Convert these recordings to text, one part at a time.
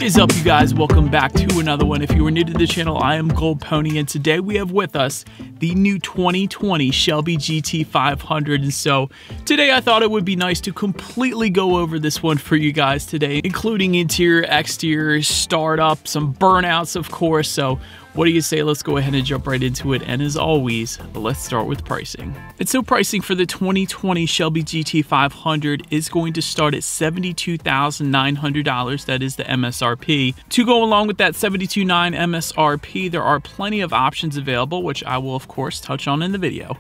is up, you guys? Welcome back to another one. If you are new to the channel, I am Gold Pony, and today we have with us the new 2020 Shelby GT 500. And so today I thought it would be nice to completely go over this one for you guys today, including interior, exterior, startup, some burnouts, of course. So what do you say? Let's go ahead and jump right into it. And as always, let's start with pricing. And so pricing for the 2020 Shelby GT 500 is going to start at $72,900. That is the MSRP. To go along with that $72,900 MSRP, there are plenty of options available, which I will of course touch on in the video.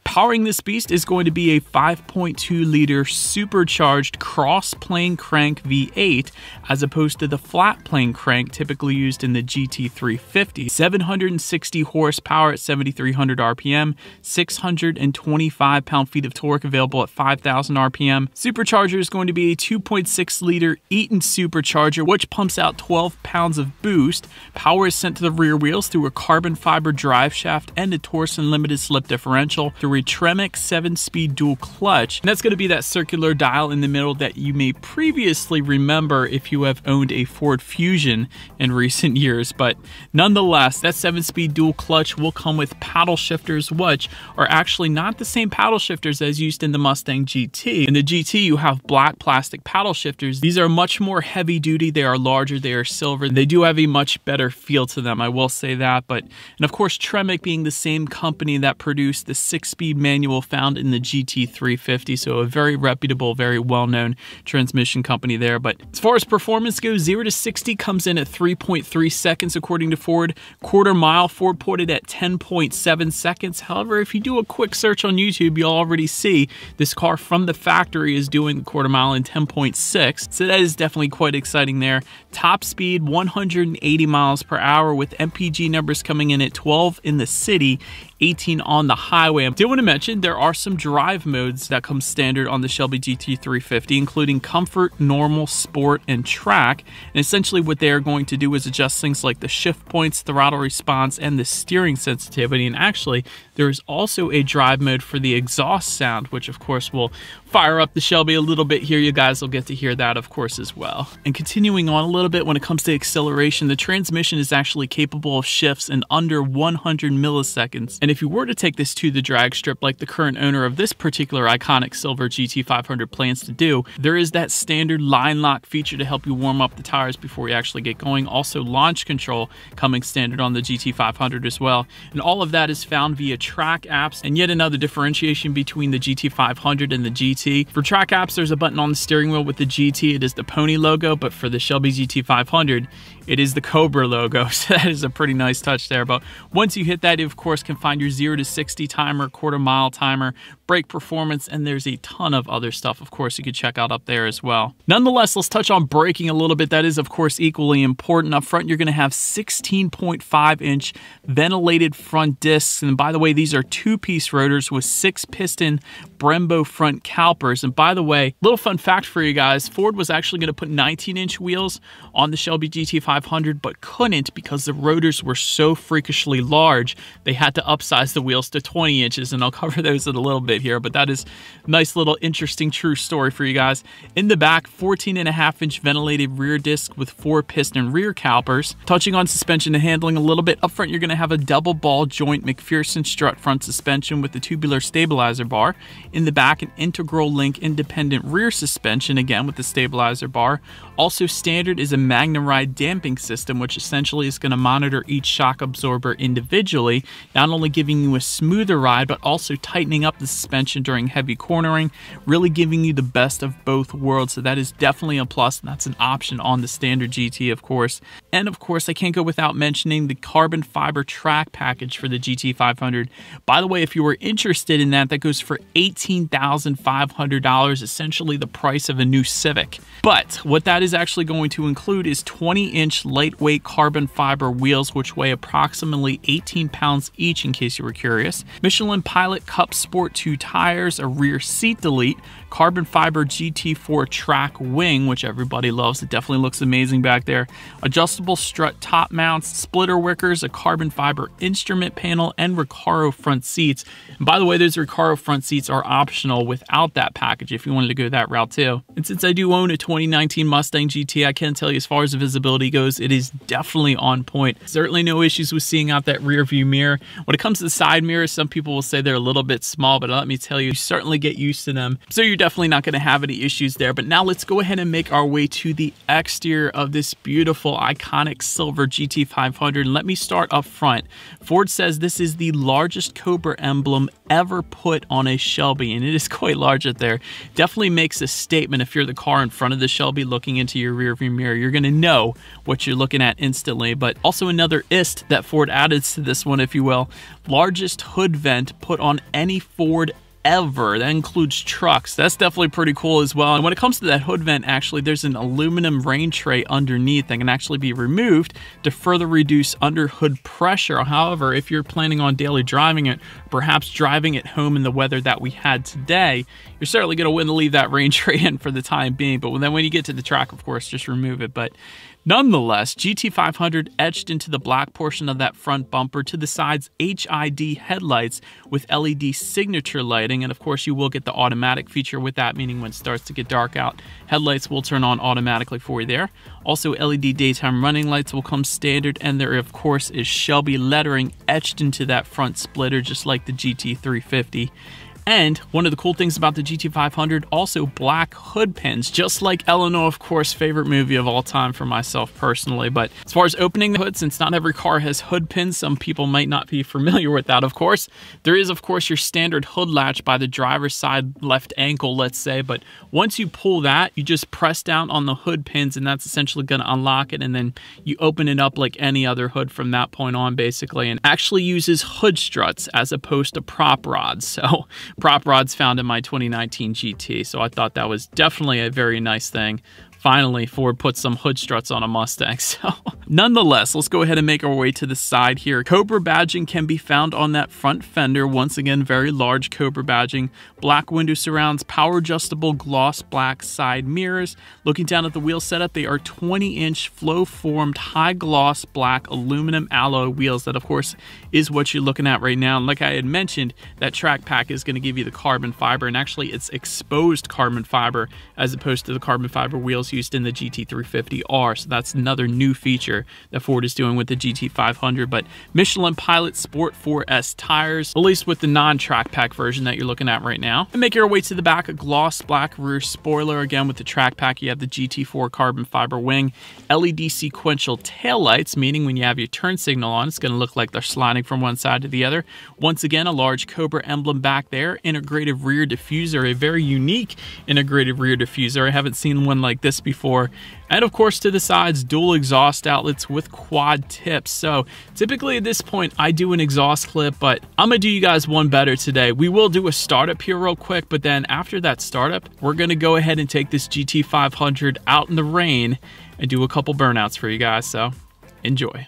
Powering this beast is going to be a 5.2-liter supercharged cross-plane crank V8 as opposed to the flat plane crank typically used in the GT350. 760 horsepower at 7,300 RPM, 625 pound-feet of torque available at 5,000 RPM. Supercharger is going to be a 2.6-liter Eaton supercharger, which pumps out 12 pounds of boost. Power is sent to the rear wheels through a carbon fiber drive shaft and a Torsen limited slip differential through a Tremec 7-speed dual clutch. And that's going to be that circular dial in the middle that you may previously remember if you have owned a Ford Fusion in recent years. But nonetheless, that 7-speed dual clutch will come with paddle shifters, which are actually not the same paddle shifters as used in the Mustang GT. In the GT, you have black plastic paddle shifters. These are much more heavy duty. They are larger. They are silver. They do have a much better feel to them, I will say that. And of course, Tremec being the same company that produced the 6-speed manual found in the GT350, so a very reputable, very well-known transmission company there. But as far as performance goes, 0 to 60 comes in at 3.3 seconds according to Ford. Quarter mile, Ford put it at 10.7 seconds. However, if you do a quick search on YouTube, you'll already see this car from the factory is doing the quarter mile in 10.6, so that is definitely quite exciting there. Top speed 180 miles per hour with MPG numbers coming in at 12 in the city, 18 on the highway. I do want to mention there are some drive modes that come standard on the Shelby GT350, including Comfort, Normal, Sport, and Track. And essentially what they are going to do is adjust things like the shift points, throttle response, and the steering sensitivity. And actually, there is also a drive mode for the exhaust sound, which of course will fire up the Shelby a little bit here. You guys will get to hear that, of course, as well. And continuing on a little bit, when it comes to acceleration, the transmission is actually capable of shifts in under 100 milliseconds. And if you were to take this to the drag strip like the current owner of this particular iconic silver GT500 plans to do, there is that standard line lock feature to help you warm up the tires before you actually get going. Also launch control coming standard on the GT500 as well. And all of that is found via track apps. And yet another differentiation between the GT500 and the GT. For track apps, there's a button on the steering wheel with the GT. It is the pony logo, but for the Shelby GT500, it is the Cobra logo. So that is a pretty nice touch there. But once you hit that, you of course can find your 0 to 60 timer, quarter mile timer, brake performance, and there's a ton of other stuff, of course, you could check out up there as well. Nonetheless, let's touch on braking a little bit. That is, of course, equally important. Up front, you're going to have 16.5-inch ventilated front discs. And by the way, these are 2-piece rotors with 6-piston Brembo front calipers. And by the way, little fun fact for you guys, Ford was actually going to put 19-inch wheels on the Shelby GT500, but couldn't because the rotors were so freakishly large. They had to upsize the wheels to 20 inches, and I'll cover those in a little bit here, but that is a nice little interesting true story for you guys. In the back, 14.5-inch ventilated rear disc with 4-piston rear calipers. Touching on suspension and handling a little bit, up front you're going to have a double ball joint McPherson strut front suspension with the tubular stabilizer bar. In the back, an integral link independent rear suspension, again with the stabilizer bar. Also standard is a MagneRide damping system, which essentially is going to monitor each shock absorber individually, not only giving you a smoother ride, but also tightening up the suspension during heavy cornering, really giving you the best of both worlds. So that is definitely a plus, and that's an option on the standard GT, of course. And of course, I can't go without mentioning the carbon fiber track package for the GT500. By the way, if you were interested in that, that goes for $18,500, essentially the price of a new Civic. But what that is actually going to include is 20-inch 20-inch lightweight carbon fiber wheels, which weigh approximately 18 pounds each, in case you were curious. Michelin Pilot Cup Sport 2 tires, a rear seat delete, carbon fiber GT4 track wing, which everybody loves. It definitely looks amazing back there. Adjustable strut top mounts, splitter wickers, a carbon fiber instrument panel, and Recaro front seats. And by the way, those Recaro front seats are optional without that package if you wanted to go that route too. And since I do own a 2019 Mustang GT, I can tell you as far as the visibility goes, it is definitely on point. Certainly no issues with seeing out that rear view mirror. When it comes to the side mirrors, some people will say they're a little bit small, but let me tell you, you certainly get used to them. So you're definitely not going to have any issues there. But now let's go ahead and make our way to the exterior of this beautiful, iconic silver GT500. And let me start up front. Ford says this is the largest Cobra emblem ever put on a Shelby, and it is quite large up there. Definitely makes a statement. If you're the car in front of the Shelby looking into your rear view mirror, you're going to know what you're looking at instantly. But also another ist that Ford added to this one, if you will, largest hood vent put on any Ford ever. That includes trucks. That's definitely pretty cool as well. And when it comes to that hood vent, actually, there's an aluminum rain tray underneath that can actually be removed to further reduce under hood pressure. However, if you're planning on daily driving it, perhaps driving it home in the weather that we had today, you're certainly going to want to leave that rain tray in for the time being. But then when you get to the track, of course, just remove it. But nonetheless, GT500 etched into the black portion of that front bumper, to the sides HID headlights with LED signature lighting, and of course you will get the automatic feature with that, meaning when it starts to get dark out, headlights will turn on automatically for you there. Also, LED daytime running lights will come standard, and there of course is Shelby lettering etched into that front splitter, just like the GT350. And one of the cool things about the GT500, also black hood pins, just like Eleanor, of course, favorite movie of all time for myself personally. But as far as opening the hood, since not every car has hood pins, some people might not be familiar with that, of course. There is, of course, your standard hood latch by the driver's side left ankle, let's say. But once you pull that, you just press down on the hood pins, and that's essentially going to unlock it. And then you open it up like any other hood from that point on, basically. And actually uses hood struts as opposed to prop rods. So prop rods found in my 2019 GT, so I thought that was definitely a very nice thing. Finally, Ford put some hood struts on a Mustang. So nonetheless, let's go ahead and make our way to the side here. Cobra badging can be found on that front fender. Once again, very large Cobra badging. Black window surrounds, power adjustable gloss black side mirrors. Looking down at the wheel setup, they are 20-inch flow formed high gloss black aluminum alloy wheels. That of course is what you're looking at right now. And like I had mentioned, that track pack is going to give you the carbon fiber, and actually it's exposed carbon fiber as opposed to the carbon fiber wheels used in the GT350R. So that's another new feature that Ford is doing with the GT500. But Michelin Pilot Sport 4S tires, at least with the non-track pack version that you're looking at right now. And make your way to the back, a gloss black rear spoiler. Again, with the track pack, you have the GT4 carbon fiber wing, LED sequential taillights, meaning when you have your turn signal on, it's going to look like they're sliding from one side to the other. Once again, a large Cobra emblem back there, integrated rear diffuser, a very unique integrated rear diffuser. I haven't seen one like this before. And of course, to the sides, dual exhaust outlets with quad tips. So typically at this point, I do an exhaust clip, but I'm gonna do you guys one better today. We will do a startup here real quick, but then after that startup, we're gonna go ahead and take this GT500 out in the rain and do a couple burnouts for you guys. So enjoy.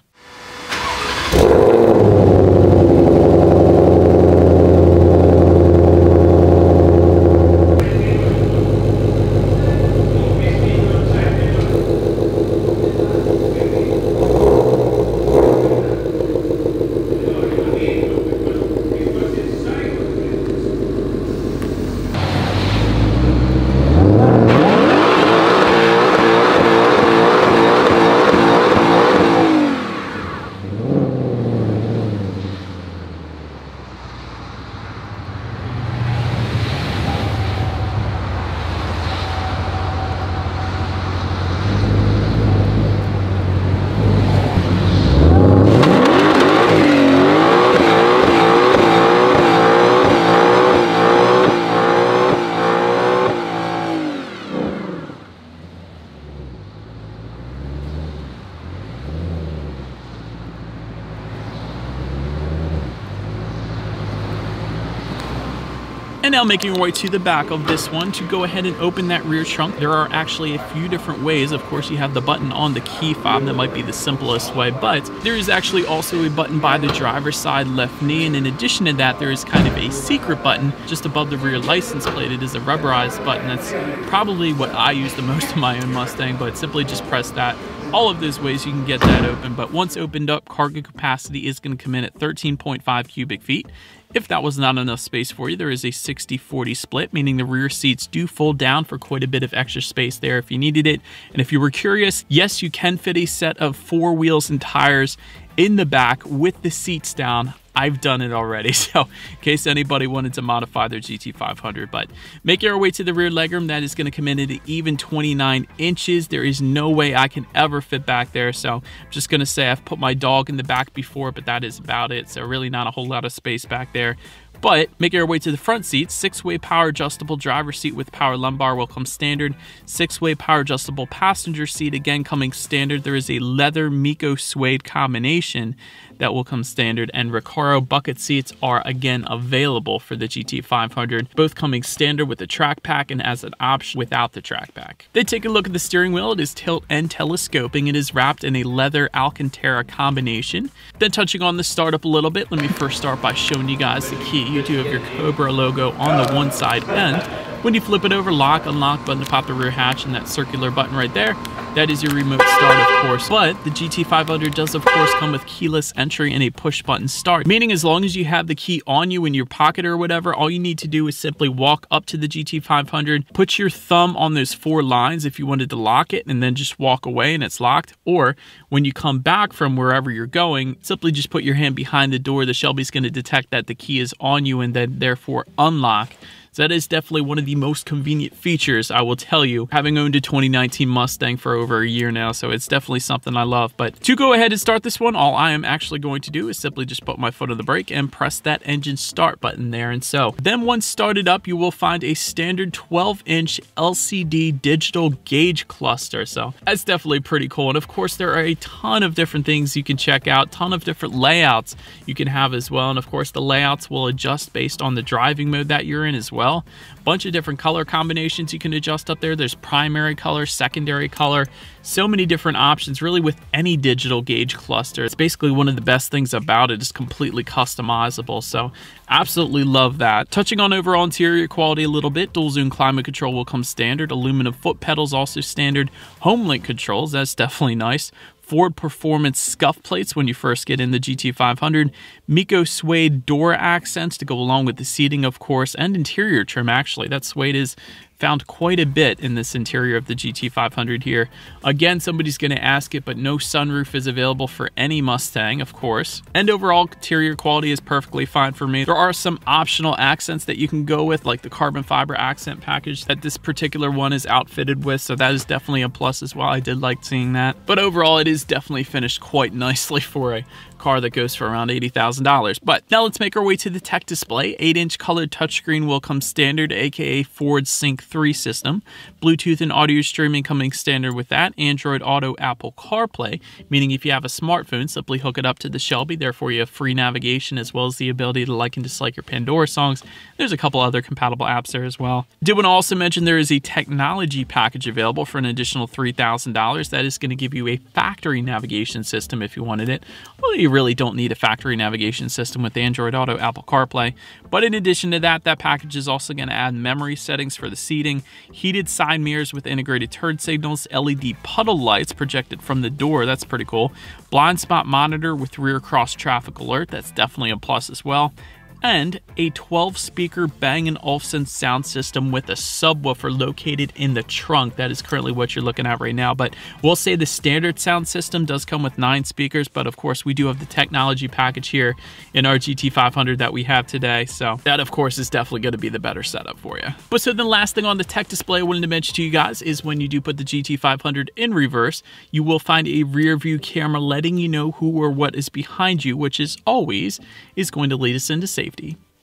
And now making our way to the back of this one. To go ahead and open that rear trunk, there are actually a few different ways. Of course, you have the button on the key fob. That might be the simplest way, but there is actually also a button by the driver's side left knee. And in addition to that, there is kind of a secret button just above the rear license plate. It is a rubberized button. That's probably what I use the most in my own Mustang, but simply just press that. All of those ways you can get that open, but once opened up, cargo capacity is going to come in at 13.5 cubic feet. If that was not enough space for you, there is a 60-40 split, meaning the rear seats do fold down for quite a bit of extra space there if you needed it. And if you were curious, yes, you can fit a set of 4 wheels and tires in the back with the seats down. I've done it already, so in case anybody wanted to modify their GT500. But making our way to the rear legroom, that is going to come in at an even 29 inches. There is no way I can ever fit back there, so I'm just going to say I've put my dog in the back before, but that is about it. So really not a whole lot of space back there. But making our way to the front seat, 6-way power adjustable driver seat with power lumbar will come standard. 6-way power adjustable passenger seat, again coming standard. There is a leather Miko suede combination that will come standard, and Recaro bucket seats are again available for the GT500, both coming standard with the track pack and as an option without the track pack. Then take a look at the steering wheel. It is tilt and telescoping. It is wrapped in a leather Alcantara combination. Then touching on the startup a little bit, let me first start by showing you guys the key. You do have your Cobra logo on the one side end. When you flip it over, lock, unlock button to pop the rear hatch, and that circular button right there, that is your remote start, of course. But the GT500 does, of course, come with keyless entry and a push button start, meaning as long as you have the key on you in your pocket or whatever, all you need to do is simply walk up to the GT500, put your thumb on those 4 lines if you wanted to lock it, and then just walk away and it's locked. Or when you come back from wherever you're going, simply just put your hand behind the door. The Shelby's going to detect that the key is on you and then therefore unlock. So that is definitely one of the most convenient features, I will tell you, having owned a 2019 Mustang for over a year now. So it's definitely something I love. But to go ahead and start this one, all I am actually going to do is simply just put my foot on the brake and press that engine start button there. And so then once started up, you will find a standard 12-inch LCD digital gauge cluster. So that's definitely pretty cool. And of course, there are a ton of different things you can check out, ton of different layouts you can have as well. And of course, the layouts will adjust based on the driving mode that you're in as well. Bunch of different color combinations you can adjust up there. There's primary color, secondary color, so many different options really with any digital gauge cluster. It's basically one of the best things about it. It's completely customizable, so absolutely love that. Touching on overall interior quality a little bit, dual zone climate control will come standard. Aluminum foot pedals also standard. Home link controls, that's definitely nice. Ford Performance scuff plates when you first get in the GT500, Miko suede door accents to go along with the seating, of course, and interior trim. Actually, that suede is found quite a bit in this interior of the GT500 here. Again, somebody's going to ask it, but no sunroof is available for any Mustang, of course. And overall, interior quality is perfectly fine for me. There are some optional accents that you can go with, like the carbon fiber accent package that this particular one is outfitted with, so that is definitely a plus as well. I did like seeing that. But overall, it is definitely finished quite nicely for a car that goes for around $80,000. But now let's make our way to the tech display. 8-inch colored touchscreen will come standard, aka Ford Sync 3 system. Bluetooth and audio streaming coming standard with that. Android Auto, Apple CarPlay, meaning if you have a smartphone, simply hook it up to the Shelby. Therefore, you have free navigation as well as the ability to like and dislike your Pandora songs. There's a couple other compatible apps there as well. Did want to also mention there is a technology package available for an additional $3,000. That is going to give you a factory navigation system if you wanted it. Well, you really don't need a factory navigation system with Android Auto, Apple CarPlay. But in addition to that, that package is also going to add memory settings for the seating, heated side mirrors with integrated turn signals, LED puddle lights projected from the door. That's pretty cool. Blind spot monitor with rear cross traffic alert. That's definitely a plus as well. And a 12-speaker Bang & Olufsen sound system with a subwoofer located in the trunk. That is currently what you're looking at right now. But we'll say the standard sound system does come with 9 speakers, but of course we do have the technology package here in our GT500 that we have today. So that, of course, is definitely going to be the better setup for you. But so the last thing on the tech display I wanted to mention to you guys is when you do put the GT500 in reverse, you will find a rear view camera letting you know who or what is behind you, which is always going to lead us into safety.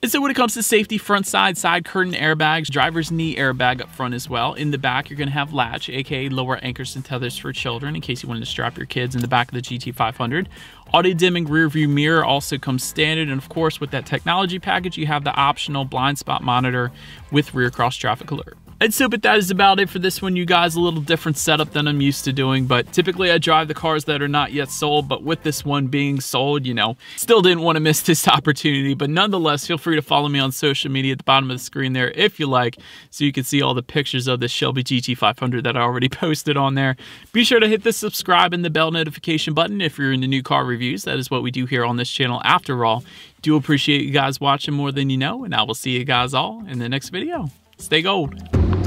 And so when it comes to safety, front side curtain airbags, driver's knee airbag up front as well. In the back, you're going to have latch, aka lower anchors and tethers for children in case you wanted to strap your kids in the back of the GT500. Audio dimming rear view mirror also comes standard, and of course with that technology package, you have the optional blind spot monitor with rear cross traffic alert. And so, but that is about it for this one, you guys. A little different setup than I'm used to doing, but typically I drive the cars that are not yet sold, but with this one being sold, you know, still didn't want to miss this opportunity. But nonetheless, feel free to follow me on social media at the bottom of the screen there if you like, so you can see all the pictures of this Shelby GT500 that I already posted on there. Be sure to hit the subscribe and the bell notification button if you're into new car reviews. That is what we do here on this channel after all. Do appreciate you guys watching more than you know, and I will see you guys all in the next video. Stay gold.